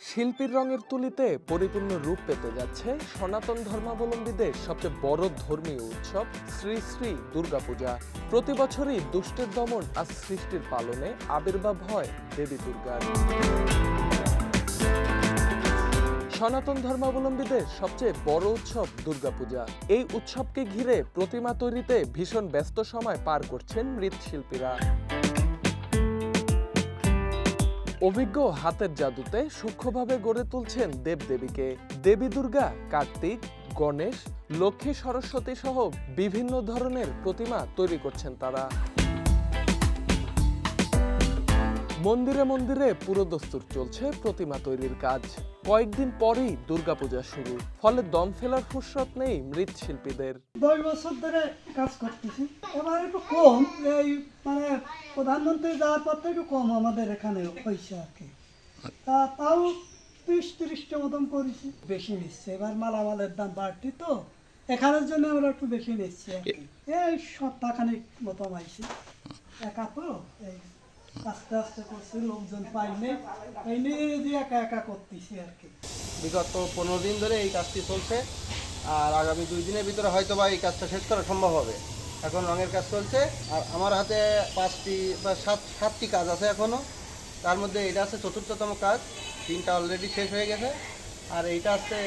শিল্পীর রঙের তুলিতে পরিপূর্ণ রূপ পেতে যাচ্ছে সনাতন ধর্মাবলম্বীদের সবচেয়ে বড় ধর্মীয় উৎসব শ্রী শ্রী দুর্গাপূজা। প্রতি বছরই দুষ্টের দমন আর সৃষ্টির পালনে আবির্ভাব হয় দেবী দুর্গার। সনাতন ধর্মাবলম্বীদের সবচেয়ে বড় উৎসব দুর্গাপূজা। এই উৎসবকে ঘিরে প্রতিমা তৈরিতে ভীষণ ব্যস্ত সময় পার করছেন মৃৎশিল্পীরা। অভিজ্ঞ হাতের জাদুতে সূক্ষ্মভাবে গড়ে তুলছেন দেবদেবীকে। দেবী দুর্গা, কার্তিক, গণেশ, লক্ষ্মী, সরস্বতী সহ বিভিন্ন ধরনের প্রতিমা তৈরি করছেন তারা। মন্দিরে মন্দিরে পুরোদস্তুর চলছে প্রতিমা তৈরির কাজ। কয়েকদিন পরেই দুর্গাপূজা শুরু, ফলে দম ফেলার ফুরসত নেই মৃৎশিল্পীদের। 10 বছর ধরে কাজ করতেছি, এবার একটু কম, এই প্রধানমন্ত্রী যাওয়ার পর থেকে একটু কম আমাদের এখানে হয়েছে আর কি। তাও 30-30টা মতন করেছি। বেশি নিচ্ছে এবার, মালামালের দাম বাড়তি তো, এখানের জন্য আমরা একটু বেশি নিচ্ছি আর কি। এই সপ্তাহখানিক মতন আইছি, একা তো এই আস্তে আস্তে করছি, লোকজন পাইনি, এই নিয়ে একা একা করতেছি আর কি। বিগত 15 দিন ধরে এই কাজটি চলছে, আর আগামী 2 দিনের ভিতরে হয়তো বা এই কাজটা শেষ করা সম্ভব হবে। এখন রঙের কাজ চলছে, আর আমার হাতে 5টি বা 7টি কাজ আছে এখনও। তার মধ্যে এটা আছে 4র্থতম কাজ, 3টা অলরেডি শেষ হয়ে গেছে, আর এইটা আছে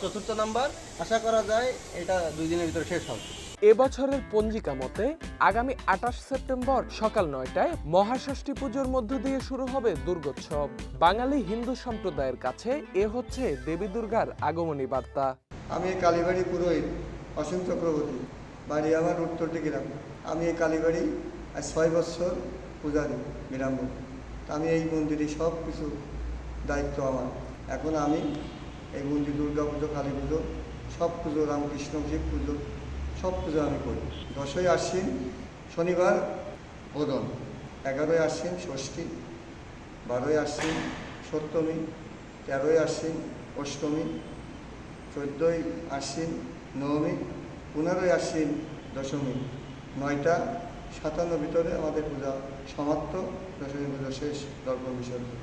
4র্থ নাম্বার। আশা করা যায় এটা 2 দিনের ভিতরে শেষ হবে। এবছরের পঞ্জিকা মতে আগামী 28 সেপ্টেম্বর সকাল 9টায় মহাষষ্ঠী পুজোর মধ্য দিয়ে শুরু হবে দুর্গোৎসব। বাঙালি হিন্দু সম্প্রদায়ের কাছে এ হচ্ছে দেবী দুর্গার আগমনী বার্তা। আমি কালীবাড়ি পুরোহিত অসীম চক্রবর্তী, বাড়ি আমার উত্তরটি গ্রাম। আমি এই কালীবাড়ি 6 বছর পূজারি গ্রাম। আমি এই মন্দিরে সব কিছু দায়িত্ব আমার। এখন আমি এই মন্দির দুর্গা পুজো, কালী পুজো, সব পুজো, রামকৃষ্ণ শিব পুজো, সব পুজো আমি করি। 10ই আশ্বিন শনিবার বোধন, 11ই আশ্বিন ষষ্ঠী, 12ই আশ্বিন সপ্তমী, 13ই আশ্বিন অষ্টমী, 14ই আশ্বিন নবমী, 15ই আশ্বিন দশমী। 9টা 57 ভিতরে আমাদের পূজা সমাপ্ত, দশমী পূজা শেষ, দর্পণ বিসর্জন।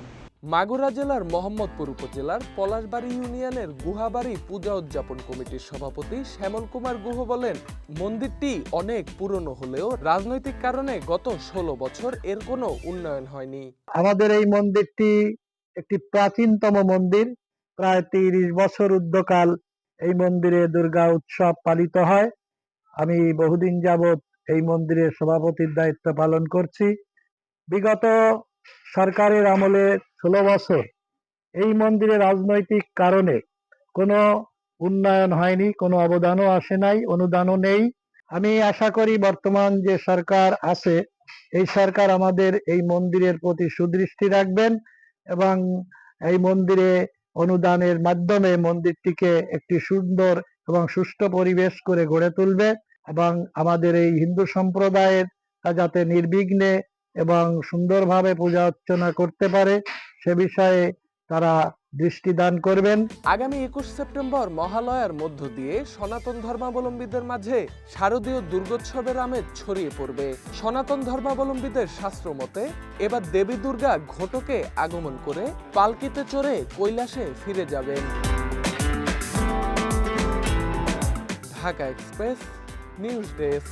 মাগুরা জেলার মোহাম্মদপুর উপজেলার পলাশবাড়ি ইউনিয়নের গুহাবাড়ি পূজা উদযাপন কমিটির সভাপতি শ্যামল কুমার গুহ বলেন, মন্দিরটি অনেক পুরনো হলেও রাজনৈতিক কারণে গত 16 বছর এর কোনো উন্নয়ন হয়নি। আমাদের এই মন্দিরটি একটি প্রাচীনতম মন্দির, প্রায় 30 বছর ঊর্ধ্বকাল এই মন্দিরে দুর্গা উৎসব পালিত হয়। আমি বহুদিন যাবৎ এই মন্দিরের সভাপতির দায়িত্ব পালন করছি। বিগত সরকারের আমলে 16 বছর এই মন্দিরে রাজনৈতিক কারণে কোনো উন্নয়ন হয়নি, কোনো অবদানও আসে নাই, অনুদানও নেই। আমি আশা করি বর্তমান যে সরকার আছে, এই সরকার আমাদের এই মন্দিরের প্রতি সুদৃষ্টি রাখবেন এবং এই মন্দিরে অনুদানের মাধ্যমে মন্দিরটিকে একটি সুন্দর এবং সুষ্ঠু পরিবেশ করে গড়ে তুলবে এবং আমাদের এই হিন্দু সম্প্রদায়ের যাতে নির্বিঘ্নে এবং সুন্দরভাবে পূজা অর্চনা করতে পারে সে বিষয়ে তারা দৃষ্টিদান করবেন। আগামী 21 সেপ্টেম্বর মহালয়ার মধ্য দিয়ে সনাতন ধর্মাবলম্বীদের মাঝে শারদীয় দুর্গোৎসবের আমেজ ছড়িয়ে পড়বে। সনাতন ধর্মাবলম্বীদের শাস্ত্র মতে এবার দেবী দুর্গা ঘটকে আগমন করে পালকিতে চড়ে কৈলাসে ফিরে যাবেন। Dhaka express news desk.